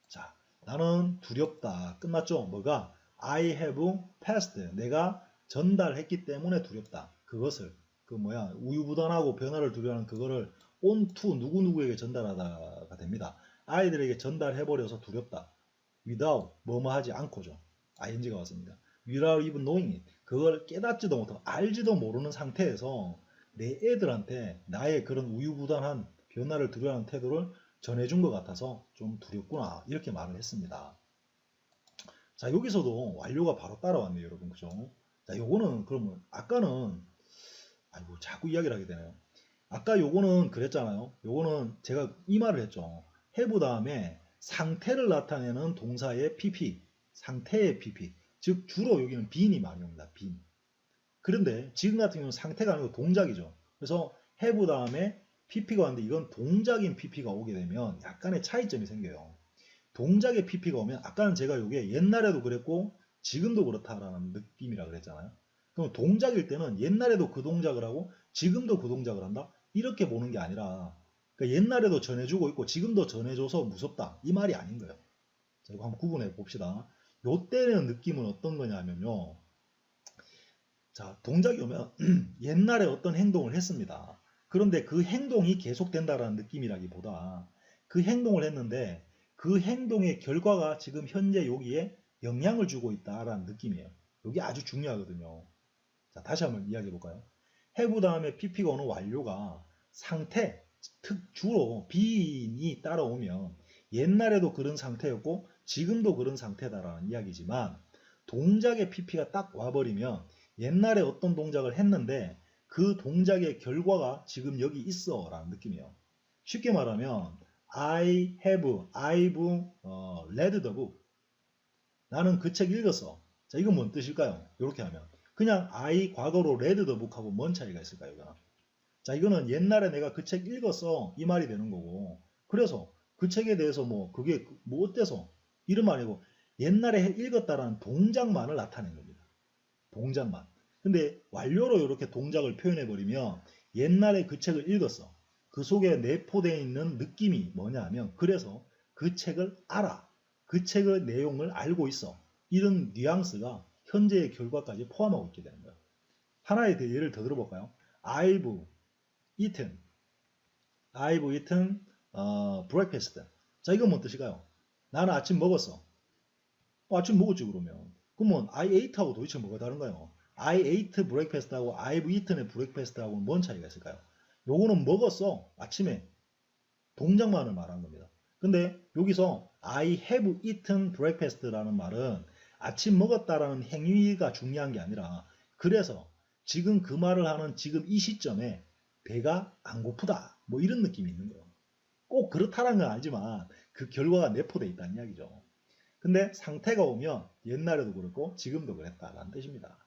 자, 나는 두렵다. 끝났죠? 뭐가? I have passed. 내가 전달했기 때문에 두렵다. 그것을. 우유부단하고 변화를 두려워하는 그거를 on to 누구누구에게 전달하다가 됩니다. 아이들에게 전달해버려서 두렵다. without, 뭐뭐 하지 않고죠. ing가 왔습니다. without even knowing it. 그걸 깨닫지도 못하고 알지도 모르는 상태에서 내 애들한테 나의 그런 우유부단한 변화를 두려워하는 태도를 전해준 것 같아서 좀 두렵구나. 이렇게 말을 했습니다. 자, 여기서도 완료가 바로 따라왔네요, 여러분. 그죠? 자, 요거는 그러면 아까는 자꾸 이야기를 하게 되네요. 아까 요거는 그랬잖아요. 요거는 제가 이 말을 했죠. have 다음에 상태를 나타내는 동사의 pp, 상태의 pp. 즉 주로 여기는 being이 많이 옵니다. being. 그런데 지금 같은 경우는 상태가 아니고 동작이죠. 그래서 have 다음에 pp가 왔는데 이건 동작인 pp가 오게 되면 약간의 차이점이 생겨요. 동작의 pp가 오면 아까는 제가 이게 옛날에도 그랬고 지금도 그렇다라는 느낌이라 그랬잖아요. 그럼 동작일 때는 옛날에도 그 동작을 하고 지금도 그 동작을 한다? 이렇게 보는 게 아니라 그러니까 옛날에도 전해주고 있고 지금도 전해줘서 무섭다. 이 말이 아닌 거예요. 자, 이거 한번 구분해 봅시다. 요때는 느낌은 어떤 거냐면요. 자, 동작이 오면 옛날에 어떤 행동을 했습니다. 그런데 그 행동이 계속된다라는 느낌이라기보다 그 행동을 했는데 그 행동의 결과가 지금 현재 여기에 영향을 주고 있다라는 느낌이에요. 여기 아주 중요하거든요. 자, 다시 한번 이야기해 볼까요? have 다음에 pp가 오는 완료가 상태, 주로 being이 따라오면 옛날에도 그런 상태였고 지금도 그런 상태다라는 이야기지만 동작의 pp가 딱 와버리면 옛날에 어떤 동작을 했는데 그 동작의 결과가 지금 여기 있어 라는 느낌이에요. 쉽게 말하면 I've read the book. 나는 그 책 읽었어. 자, 이건 뭔 뜻일까요? 이렇게 하면 그냥 I 과거로 read the book하고 뭔 차이가 있을까요? 이거는? 자, 이거는 옛날에 내가 그 책 읽었어 이 말이 되는 거고 그래서 그 책에 대해서 그게 어때서 이런 말이고 옛날에 읽었다라는 동작만을 나타낸 겁니다. 동작만. 근데 완료로 이렇게 동작을 표현해버리면 옛날에 그 책을 읽었어. 그 속에 내포되어 있는 느낌이 뭐냐 하면 그래서 그 책을 알아. 그 책의 내용을 알고 있어. 이런 뉘앙스가 현재의 결과까지 포함하고 있게 되는 거예요. 하나의 예를 더 들어볼까요? I've eaten breakfast. 자, 이건 뭔 뜻일까요? 나는 아침 먹었어. 아침 먹었지 그러면. 그러면 I ate하고 도대체 뭐가 다른가요? I ate breakfast하고 I've eaten의 breakfast하고는 뭔 차이가 있을까요? 요거는 먹었어. 아침에. 동작만을 말하는 겁니다. 근데 여기서 I have eaten breakfast라는 말은 아침 먹었다라는 행위가 중요한 게 아니라 그래서 지금 그 말을 하는 지금 이 시점에 배가 안 고프다. 뭐 이런 느낌이 있는 거예요. 꼭 그렇다는 건 아니지만 그 결과가 내포되어 있다는 이야기죠. 근데 상태가 오면 옛날에도 그렇고 지금도 그랬다라는 뜻입니다.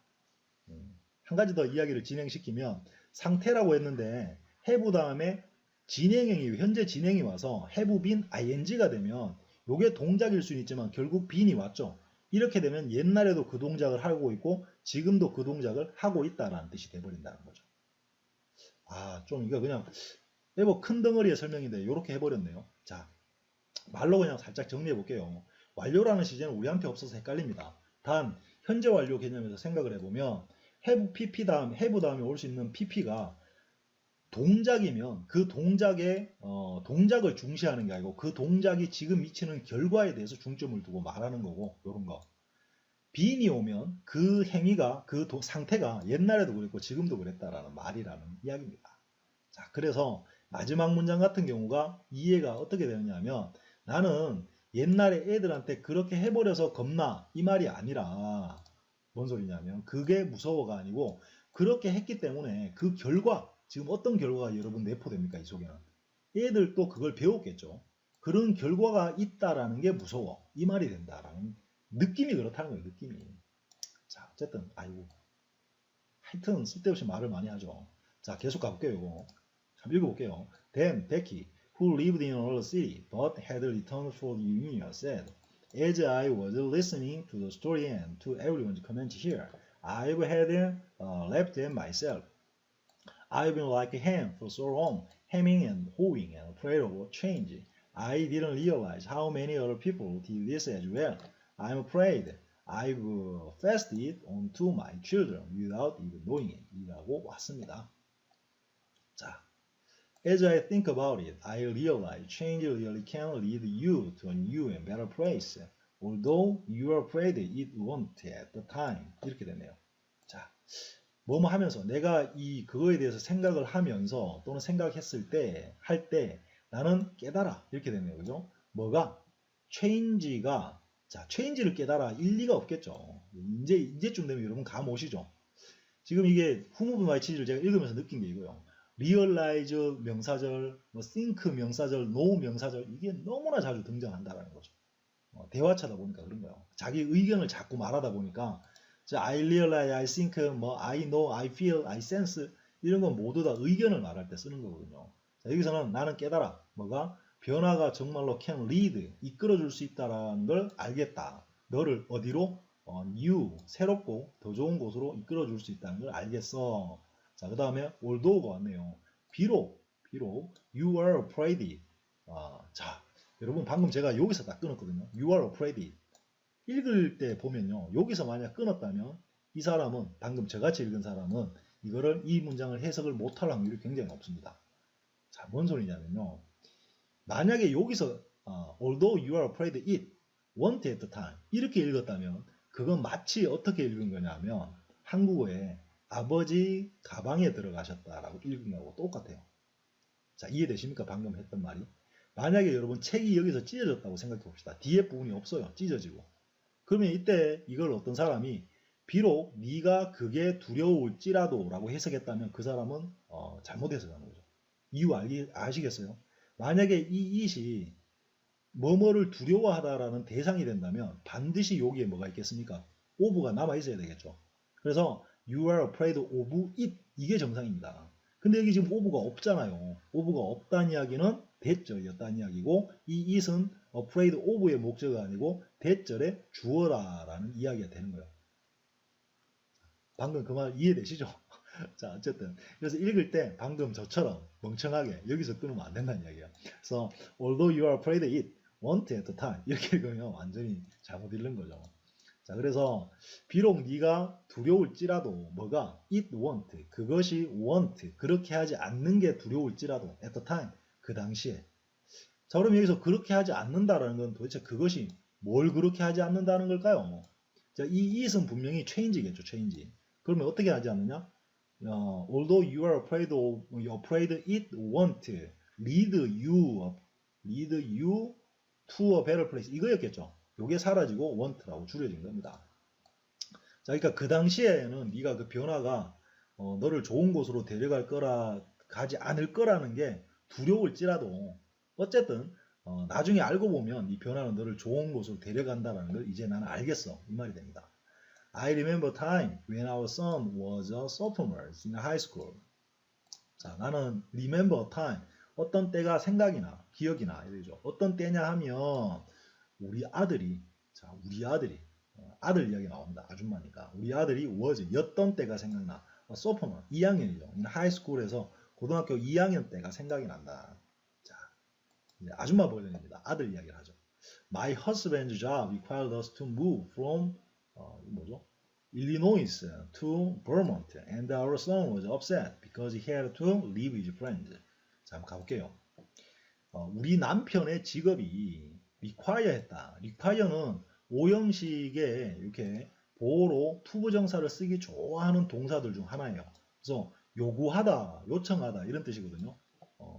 한 가지 더 이야기를 진행시키면 상태라고 했는데 have 다음에 진행형이 현재 진행이 와서 have been ing가 되면 요게 동작일 수는 있지만 결국 bean이 왔죠. 이렇게 되면 옛날에도 그 동작을 하고 있고 지금도 그 동작을 하고 있다라는 뜻이 돼버린다는 거죠. 좀 이거 그냥 뭐 큰 덩어리의 설명인데 이렇게 해버렸네요. 자, 말로 그냥 살짝 정리해 볼게요. 완료라는 시제는 우리한테 없어서 헷갈립니다. 단 현재 완료 개념에서 생각을 해보면 have pp 다음 have 다음에 올 수 있는 pp가 동작이면 그 동작의 동작을 중시하는 게 아니고 그 동작이 지금 미치는 결과에 대해서 중점을 두고 말하는 거고 이런 거. being이 오면 그 행위가 그 상태가 옛날에도 그랬고 지금도 그랬다라는 말이라는 이야기입니다. 자, 그래서 마지막 문장 같은 경우가 이해가 어떻게 되느냐면 나는 옛날에 애들한테 그렇게 해버려서 겁나 이 말이 아니라 뭔 소리냐면 그게 무서워가 아니고 그렇게 했기 때문에 그 결과 지금 어떤 결과가 여러분 내포됩니까 이 속에는 애들도 그걸 배웠겠죠. 그런 결과가 있다라는 게 무서워 이 말이 된다라는 느낌이 그렇다는 거예요. 느낌이. 자, 어쨌든 아이고 하여튼 쓸데없이 말을 많이 하죠. 자, 계속 가볼게요. 이거 참 읽어볼게요. Then Becky, who lived in another city but had returned for the reunion, said, "As I was listening to the story and to everyone's comments here, I've had left them myself. I've been like a ham for so long, hemming and hawing and afraid of change. I didn't realize how many other people did this as well. I'm afraid I've passed it on to my children without even knowing it." 이라고 왔습니다. 자, as I think about it, I realize change really can lead you to a new and better place, although you are afraid it won't at the time. 이렇게 되네요. 자, 뭐뭐 하면서 내가 그거에 대해서 생각을 하면서 또는 생각했을 때, 할 때 나는 깨달아. 이렇게 되네요. 그죠? 뭐가? change가 자, change를 깨달아 일리가 없겠죠. 이제쯤 되면 여러분 감 오시죠? 지금 이게 whom of my cheese를 제가 읽으면서 느낀 게 이거예요. realize 명사절, 뭐 think 명사절, know 명사절 이게 너무나 자주 등장한다라는 거죠. 대화차다 보니까 그런 거예요. 자기 의견을 자꾸 말하다 보니까 I realize, I think, 뭐 I know, I feel, I sense 이런 건 모두 다 의견을 말할 때 쓰는 거거든요. 자, 여기서는 나는 깨달아. 뭐가? 변화가 정말로 can lead, 이끌어줄 수 있다는 걸 알겠다. 너를 어디로? new, 새롭고 더 좋은 곳으로 이끌어줄 수 있다는 걸 알겠어. 자, 그 다음에 although가 왔네요. 비록 you are afraid. 자, 여러분 방금 제가 여기서 딱 끊었거든요. You are afraid. 읽을 때 보면요. 여기서 만약 끊었다면 이 사람은 방금 저같이 읽은 사람은 이 문장을 해석을 못할 확률이 굉장히 높습니다. 자, 뭔 소리냐면요. 만약에 여기서 although you are afraid it won't at the time 이렇게 읽었다면 그건 마치 어떻게 읽은 거냐면 한국어에 아버지 가방에 들어가셨다라고 읽은 거하고 똑같아요. 자, 이해되십니까? 방금 했던 말이. 만약에 여러분 책이 여기서 찢어졌다고 생각해 봅시다. 뒤에 부분이 없어요. 찢어지고. 그러면 이때 이걸 어떤 사람이 비록 네가 그게 두려울지라도 라고 해석했다면 그 사람은 잘못 해석하는 거죠. 이유 아시겠어요? 만약에 이 it이 뭐뭐를 두려워하다라는 대상이 된다면 반드시 여기에 뭐가 있겠습니까? of가 남아 있어야 되겠죠. 그래서 you are afraid of it 이게 정상입니다. 근데 여기 지금 of가 없잖아요. of가 없다는 이야기는 대절이었다는 이야기고 이 it은 afraid of의 목적어가 아니고 대절의 주어라라는 이야기가 되는 거예요. 방금 그 말 이해되시죠? 자, 어쨌든 그래서 읽을 때 방금 저처럼 멍청하게 여기서 끊으면 안 된다는 이야기야. 그래서 although you are afraid of it, want at the time. 이렇게 읽으면 완전히 잘못 읽는 거죠. 자, 그래서 비록 네가 두려울지라도 뭐가 it won't 그것이 want 그렇게 하지 않는 게 두려울지라도 at the time 그 당시에. 자, 그럼 여기서 그렇게 하지 않는다라는 건 도대체 그것이 뭘 그렇게 하지 않는다는 걸까요? 자, 이 it은 분명히 change겠죠, change. 그러면 어떻게 하지 않느냐? Although you are afraid it won't lead you to a better place. 이거였겠죠. 요게 사라지고 want라고 줄여진 겁니다. 자, 그러니까 그 당시에는 네가 그 변화가 너를 좋은 곳으로 데려갈 거라 가지 않을 거라는 게 두려울지라도 어쨌든 나중에 알고 보면 이 변화는 너를 좋은 곳으로 데려간다는 걸 이제 나는 알겠어. 이 말이 됩니다. I remember time when our son was a sophomore in high school. 자, 나는 remember time 어떤 때가 생각이나 기억이나 이러죠. 어떤 때냐 하면 우리 아들이 아들 이야기 나옵니다. 아줌마니까 우리 아들이 was 였던 때가 생각나. sophomore 2학년이죠. high school에서 고등학교 2학년 때가 생각이 난다. 자, 이제 아줌마 버전입니다. 아들 이야기를 하죠. My husband's job required us to move from Illinois to Vermont, and our son was upset because he had to leave his friends. 자, 한번 가볼게요. 우리 남편의 직업이 require했다. require는 오형식의 이렇게 보호로 투부정사를 쓰기 좋아하는 동사들 중 하나예요. 그래서 요구하다, 요청하다 이런 뜻이거든요.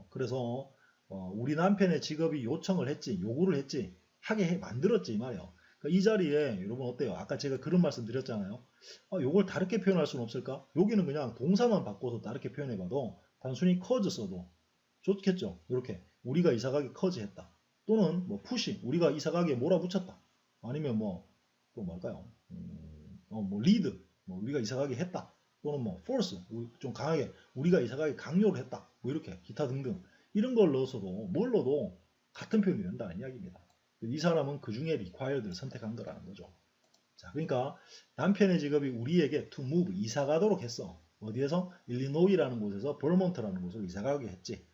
그래서 우리 남편의 직업이 요청을 했지, 요구를 했지, 하게 만들었지 이 말이에요. 그러니까 이 자리에 여러분 어때요? 아까 제가 그런 말씀 드렸잖아요. 요걸 다르게 표현할 수는 없을까? 여기는 그냥 동사만 바꿔서 다르게 표현해봐도 단순히 cause 써도 좋겠죠. 이렇게 우리가 이사가기 cause 했다. 또는 뭐 push 우리가 이사가기에 몰아붙였다. 아니면 또 뭘까요? lead 우리가 이사가기 했다. 또는 force 좀 강하게 우리가 이사가기 강요를 했다. 뭐 이렇게 기타 등등 이런 걸 넣어서도 뭘 넣어도 같은 표현이 된다는 이야기입니다. 이 사람은 그 중에 required를 선택한 거라는 거죠. 자, 그러니까 남편의 직업이 우리에게 to move 이사 가도록 했어. 어디에서? 일리노이라는 곳에서 버몬트라는 곳으로 이사 가게 했지.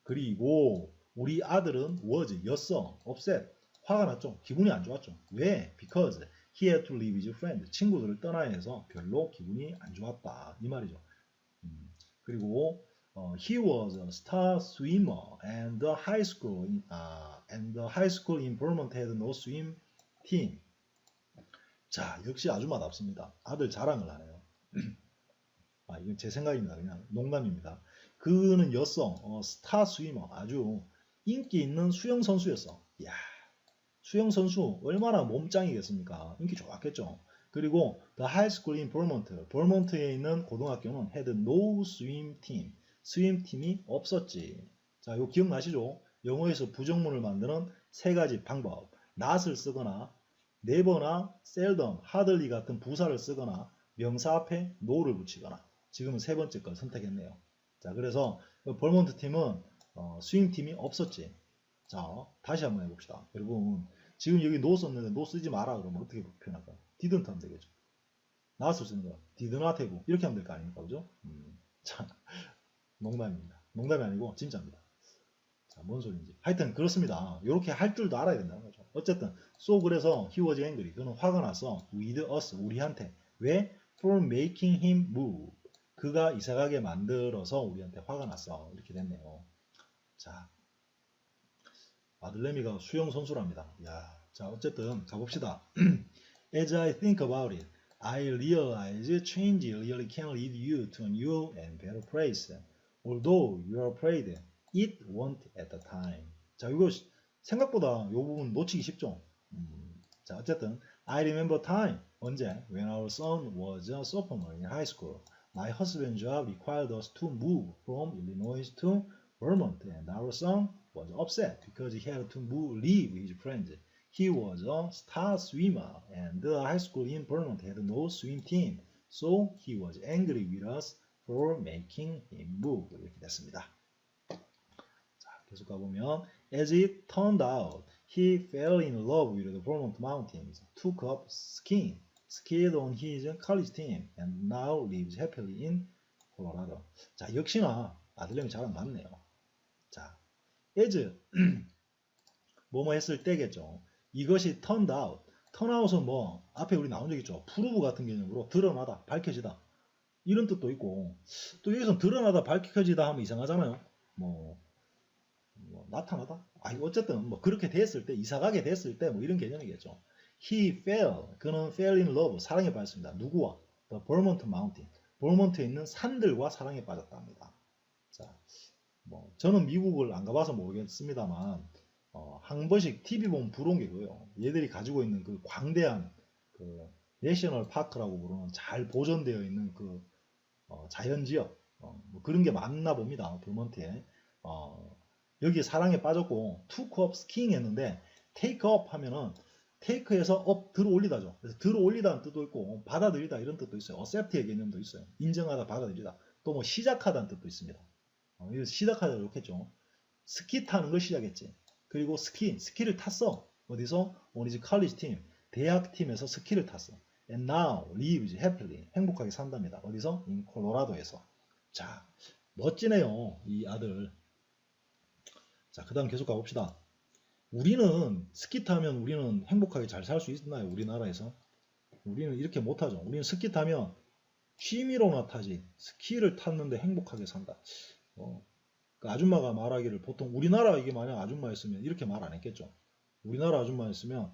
그리고 우리 아들은 was 였어. upset 화가 났죠. 기분이 안 좋았죠. 왜? Because he had to leave his friend 친구들을 떠나야 해서 별로 기분이 안 좋았다. 이 말이죠. 그리고 he was a star swimmer and the high school in Vermont had no swim team. 자, 역시 아줌마답습니다. 아들 자랑을 하네요. 이건 제 생각입니다. 그냥 농담입니다. 그는 였어. 스타 스위머 아주 인기 있는 수영 선수였어. 이야, 수영 선수 얼마나 몸짱이겠습니까? 인기 좋았겠죠. 그리고 the high school in Vermont, 버몬트에 있는 고등학교는 had no swim team. 스윙 팀이 없었지. 자, 이거 기억나시죠? 영어에서 부정문을 만드는 세 가지 방법. not을 쓰거나 never나 seldom, hardly 같은 부사를 쓰거나 명사 앞에 no를 붙이거나 지금은 세 번째 걸 선택했네요. 자, 그래서 벌몬트 팀은 스윙 팀이 없었지. 자, 다시 한번 해봅시다. 여러분, 지금 여기 no 썼는데 no 쓰지 마라 그러면 어떻게 표현할까요? didn't 하면 되겠죠. not을 쓰는 거 did not have 이렇게 하면 될 거 아닙니까? 그죠? 자, 농담입니다. 농담이 아니고 진짜입니다. 자, 뭔 소리인지. 하여튼 그렇습니다. 이렇게 할 줄도 알아야 된다는 거죠. 어쨌든 so 그래서 he was angry. 그는 화가 나서 with us 우리한테. 왜? for making him move. 그가 이사가게 만들어서 우리한테 화가 났어. 이렇게 됐네요. 자, 아들내미가 수영 선수랍니다. 야, 자, 어쨌든 가봅시다. As I think about it, I realize change really can lead you to a new and better place. Although you are afraid, it won't at the time. 자, 이거 생각보다 이 부분 놓치기 쉽죠? 자, 어쨌든 I remember time. 언제? When our son was a sophomore in high school. My husband's job required us to move from Illinois to Vermont, and our son was upset because he had to leave his friends. He was a star swimmer, and the high school in Vermont had no swim team, so he was angry with us for making him move. 이렇게 됐습니다. 자, 계속 가보면 As it turned out, he fell in love with the Vermont mountains, took up skiing, skied on his college team, and now lives happily in Colorado. 자, 역시나 아들내미 자랑 맞네요. 자, as 뭐뭐 했을 때겠죠. 이것이 turned out. turn out은 뭐 앞에 우리 나온 적 있죠. prove 같은 개념으로 드러나다, 밝혀지다 이런 뜻도 있고, 또 여기서 드러나다, 밝혀지다 하면 이상하잖아요. 뭐 나타나다? 어쨌든 뭐 그렇게 됐을 때, 이사가게 됐을 때 뭐 이런 개념이겠죠. He fell. 그는 fell in love. 사랑에 빠졌습니다. 누구와? The Vermont Mountain. 볼몬트에 있는 산들과 사랑에 빠졌다 합니다. 자, 뭐 저는 미국을 안 가봐서 모르겠습니다만 한 번씩 TV 보면 부러운 게 그거예요. 얘들이 가지고 있는 그 광대한 그 내셔널 파크라고 부르는 잘 보존되어 있는 그 자연지역 뭐 그런 게 많나 봅니다. 볼몬트에. 여기 사랑에 빠졌고 took up skiing 했는데 take up 하면은 take에서 up 들어 올리다죠. 그래서 들어 올리다는 뜻도 있고 받아들이다 이런 뜻도 있어요. accept의 개념도 있어요. 인정하다, 받아들이다. 또 뭐 시작하다는 뜻도 있습니다. 이거 시작하다 이렇겠죠. 스키 타는 걸 시작했지. 그리고 스키를 탔어. 어디서? On his college team. 대학 팀에서 스키를 탔어. And now lives happily. 행복하게 산답니다. 어디서? In 콜로라도에서. 자, 멋지네요. 이 아들. 자, 그 다음 계속 가봅시다. 우리는 스키 타면 우리는 행복하게 잘 살 수 있나요? 우리나라에서? 우리는 이렇게 못하죠. 우리는 스키 타면 취미로나 타지. 스키를 탔는데 행복하게 산다. 그 아줌마가 말하기를 보통 우리나라 이게 만약 아줌마였으면 이렇게 말 안 했겠죠. 우리나라 아줌마였으면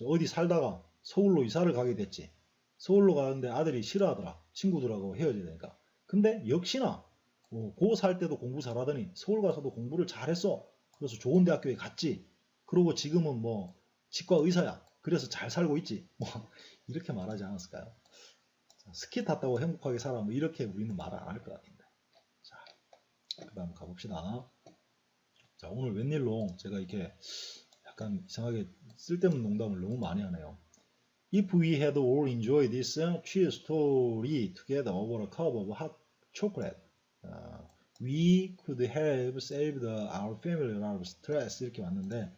어디 살다가 서울로 이사를 가게 됐지. 서울로 가는데 아들이 싫어하더라. 친구들하고 헤어져야 되니까. 근데 역시나 고 살 때도 공부 잘하더니 서울 가서도 공부를 잘했어. 그래서 좋은 대학교에 갔지. 그러고 지금은 뭐 치과 의사야. 그래서 잘 살고 있지. 뭐 이렇게 말하지 않았을까요? 자, 스키 탔다고 행복하게 살아. 뭐 이렇게 우리는 말을 안 할 것 같은데. 자, 그 다음 가봅시다. 자, 오늘 웬일로 제가 이렇게 약간 이상하게 쓸데없는 농담을 너무 많이 하네요. If we had all enjoyed this cheese story together over a cup of hot chocolate, we could have saved our family a lot of stress. 이렇게 왔는데,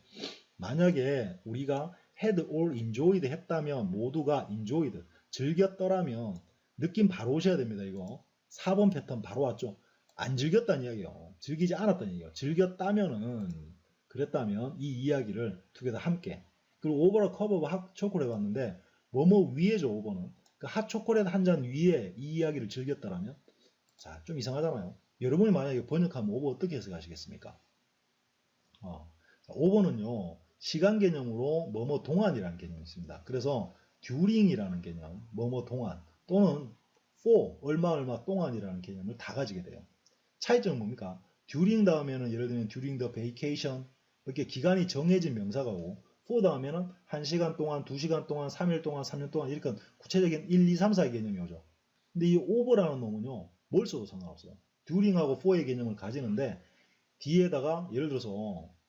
만약에 우리가 had all enjoyed 했다면, 모두가 enjoyed, 즐겼더라면, 느낌 바로 오셔야 됩니다. 이거 4번 패턴 바로 왔죠. 안 즐겼다는 이야기예요. 즐기지 않았다는 얘기예요. 즐겼다면은, 그랬다면 이 이야기를 together 함께, 그리고 over a cup of hot chocolate 왔는데 뭐뭐 위에죠. 오버는 그 핫초콜릿 한 잔 위에 이 이야기를 즐겼다라면, 자, 좀 이상하잖아요. 여러분이 만약에 번역하면 오버 어떻게 해석하시겠습니까? 오버는요, 시간 개념으로 뭐뭐 동안이라는 개념이 있습니다. 그래서 during이라는 개념, 뭐뭐 동안, 또는 for, 얼마 동안이라는 개념을 다 가지게 돼요. 차이점은 뭡니까? during 다음에는 예를 들면 during the vacation, 이렇게 기간이 정해진 명사가 오고, for 다음에는 1시간 동안, 2시간 동안, 3일 동안, 3년 동안, 이렇게 구체적인 1, 2, 3, 4의 개념이 오죠. 근데 이 over라는 놈은요, 뭘 써도 상관없어요. during하고 for의 개념을 가지는데, 뒤에다가 예를 들어서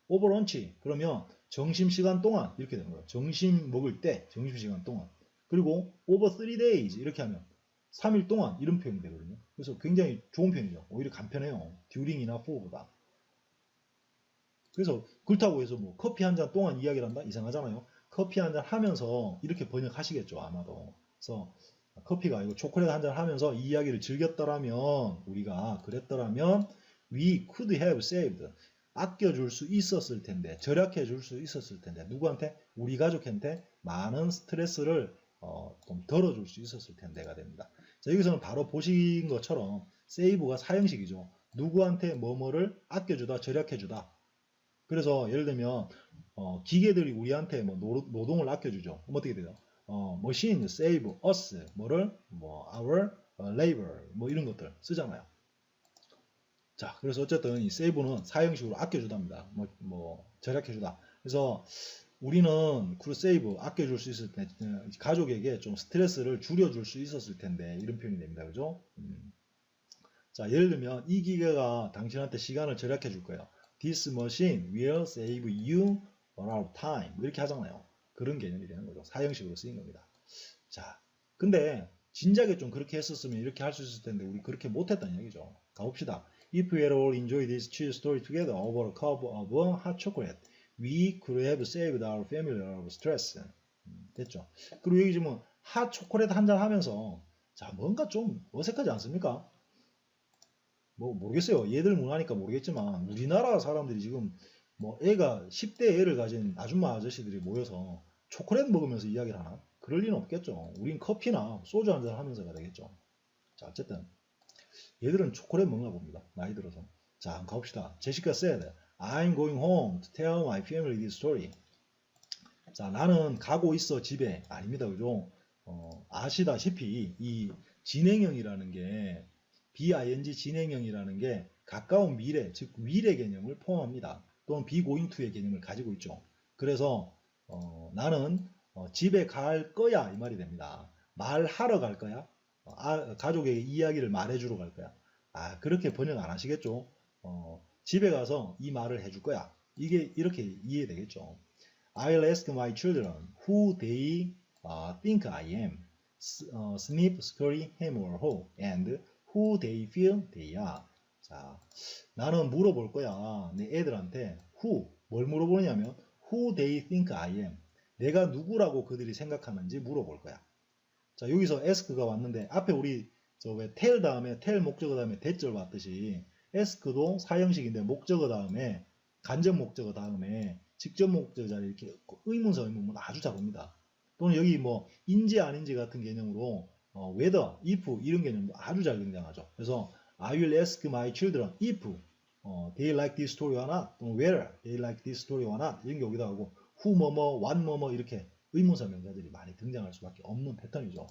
over lunch 그러면 점심시간 동안 이렇게 되는 거예요. 점심 먹을 때, 점심시간 동안. 그리고 over 3 days 이렇게 하면 3일 동안 이런 표현이 되거든요. 그래서 굉장히 좋은 표현이죠. 오히려 간편해요. during이나 for보다. 그래서 그렇다고 해서 뭐 커피 한 잔 동안 이야기를 한다? 이상하잖아요. 커피 한 잔 하면서 이렇게 번역하시겠죠. 아마도. 그래서 커피가 아니고 초콜릿 한 잔 하면서 이 이야기를 즐겼더라면, 우리가 그랬더라면 we could have saved, 아껴줄 수 있었을 텐데, 절약해 줄 수 있었을 텐데, 누구한테? 우리 가족한테 많은 스트레스를 좀 덜어줄 수 있었을 텐데가 됩니다. 자, 여기서는 바로 보신 것처럼 save가 사형식이죠. 누구한테 뭐뭐를 아껴주다, 절약해주다. 그래서 예를 들면 기계들이 우리한테 뭐 노동을 아껴주죠. 그럼 어떻게 돼요? machine save us, 뭐를? 뭐 our labor, 뭐 이런 것들 쓰잖아요. 자, 그래서 어쨌든 이 save는 사형식으로 아껴주답니다. 뭐 절약해주다. 그래서 우리는 그 save 아껴줄 수 있을 때, 가족에게 좀 스트레스를 줄여줄 수 있었을 텐데, 이런 표현이 됩니다. 그죠? 자, 예를 들면 이 기계가 당신한테 시간을 절약해 줄 거예요. This machine will save you a lot of time. 이렇게 하잖아요. 그런 개념이 되는 거죠. 사형식으로 쓰인 겁니다. 자, 근데 진작에 좀 그렇게 했었으면 이렇게 할 수 있을 텐데 우리 그렇게 못했다는 얘기죠. 가봅시다. If we had all enjoyed this cheese story together over a cup of hot chocolate, we could have saved our family a lot of stress. 됐죠. 그리고 여기 지금 핫 초콜릿 한 잔 하면서, 자, 뭔가 좀 어색하지 않습니까? 뭐 모르겠어요. 얘들 문화니까 모르겠지만 우리나라 사람들이 지금 뭐 애가 10대 애를 가진 아줌마 아저씨들이 모여서 초콜릿 먹으면서 이야기를 하나? 그럴 리는 없겠죠. 우린 커피나 소주 한잔 하면서가 되겠죠. 자, 어쨌든 얘들은 초콜릿 먹나 봅니다. 나이 들어서. 자, 한번 가봅시다. 제시카 said, I'm going home to tell my family this story. 자, 나는 가고 있어 집에. 아닙니다. 그죠? 아시다시피 이 진행형이라는 게 BING 진행형이라는 게 가까운 미래, 즉 위래 개념을 포함합니다. 또는 be going to의 개념을 가지고 있죠. 그래서 나는 집에 갈 거야 이 말이 됩니다. 말하러 갈 거야? 가족에게 이야기를 말해주러 갈 거야. 그렇게 번역 안 하시겠죠? 집에 가서 이 말을 해줄 거야. 이게 이렇게 이해되겠죠. I'll ask my children who they think I am. Snip, Scurry, Ham or Ho, and who they feel they are. 자, 나는 물어볼 거야. 내 애들한테 who, 뭘 물어보냐면 who they think I am. 내가 누구라고 그들이 생각하는지 물어볼 거야. 자, 여기서 ask가 왔는데 앞에 우리 저 왜 tell 다음에 tell 목적어 다음에 대절 봤듯이 ask도 사형식인데 목적어 다음에 간접 목적어 다음에 직접 목적어 자리 이렇게 의문사 의문문 아주 작습니다. 또는 여기 뭐 인지 아닌지 같은 개념으로 whether, if 이런 개념도 아주 잘 등장하죠. 그래서 I will ask my children if they like this story or not, 또는 whether they like this story or not 이런 게 오기도 하고 who 뭐뭐, what 뭐뭐 이렇게 의문사 명사들이 많이 등장할 수밖에 없는 패턴이죠.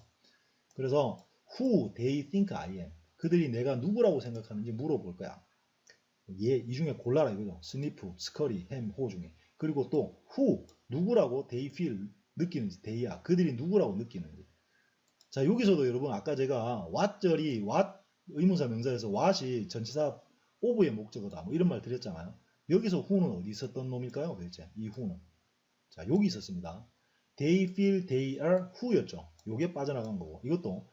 그래서 who they think I am, 그들이 내가 누구라고 생각하는지 물어볼 거야. 이 중에 골라라 이거죠. 스니프, 스커리, 햄, 호 중에. 그리고 또 who, 누구라고 they feel, 느끼는지, they야. 그들이 누구라고 느끼는지. 자, 여기서도 여러분 아까 제가 what절이 what 의문사 명사에서 what이 전치사 of의 목적어다 뭐 이런 말 드렸잖아요. 여기서 who는 어디 있었던 놈일까요? 도대체 이 who는. 자, 여기 있었습니다. They feel they are who였죠. 요게 빠져나간 거고. 이것도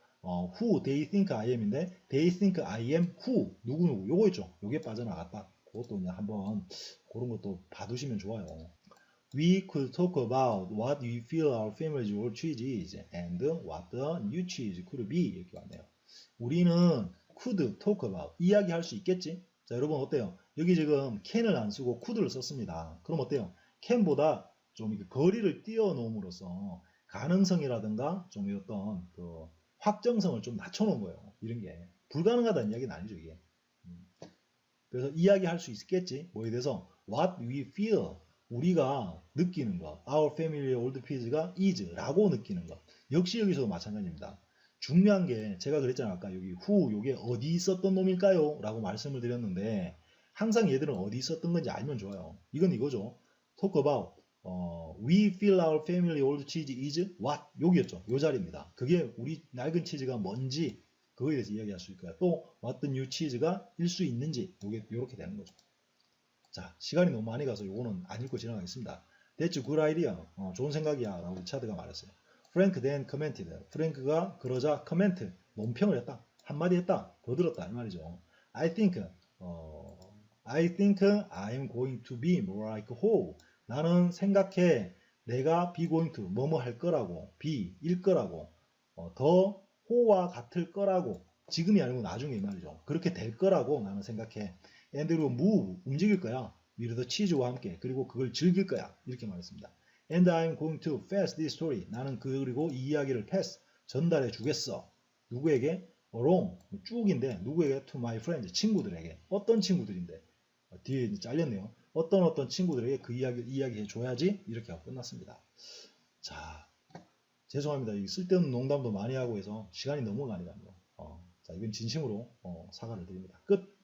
who they think I am인데 they think I am who 누구 요거 있죠. 요게 빠져나갔다. 그것도 그냥 한번 그런 것도 봐두시면 좋아요. We could talk about what we feel our family's old cheese is and what the new cheese could be 이렇게 왔네요. 우리는 could talk about 이야기할 수 있겠지? 자, 여러분 어때요? 여기 지금 can을 안 쓰고 could를 썼습니다. 그럼 어때요? can보다 좀 이렇게 거리를 띄워놓음으로써 가능성이라든가 좀 어떤 그 확정성을 좀 낮춰놓은 거예요. 이런 게 불가능하다는 이야기는 아니죠 이게. 그래서 이야기할 수 있겠지. 뭐에 대해서 what we feel 우리가 느끼는 것, our family old peas가 is라고 느끼는 것. 역시 여기서도 마찬가지입니다. 중요한 게 제가 그랬잖아요. 아까 여기 who 요게 어디 있었던 놈일까요? 라고 말씀을 드렸는데 항상 얘들은 어디 있었던 건지 알면 좋아요. 이건 이거죠. talk about we feel our family old cheese is what? 여기였죠. 요 자리입니다. 그게 우리 낡은 치즈가 뭔지 그거에 대해서 이야기할 수 있고요. 또 what the new cheese가 일 수 있는지 요게 요렇게 되는 거죠. 자, 시간이 너무 많이 가서 요거는 안 읽고 지나가겠습니다. That's a good idea. 좋은 생각이야 라고 리차드가 말했어요. Frank then commented. 프랭크가 그러자 커멘트, 논평을 했다. 한마디 했다. 더 들었다. 이 말이죠. I think I am going to be more like Ho. 나는 생각해 내가 be going to 뭐뭐 할 거라고 be 일 거라고 더 호와 같을 거라고 지금이 아니고 나중에 이 말이죠. 그렇게 될 거라고 나는 생각해. and 그리고 move 움직일 거야. with the cheese와 함께 그리고 그걸 즐길 거야. 이렇게 말했습니다. and I'm going to pass this story. 나는 그리고 이 이야기를 pass 전달해 주겠어. 누구에게? along 쭉인데 누구에게? to my friends 친구들에게. 어떤 친구들인데? 뒤에 잘렸네요. 어떤 친구들에게 그 이야기해 줘야지 이렇게 하고 끝났습니다. 자, 죄송합니다. 쓸데없는 농담도 많이 하고 해서 시간이 너무 많이 갑니다. 자, 이건 진심으로 사과를 드립니다. 끝.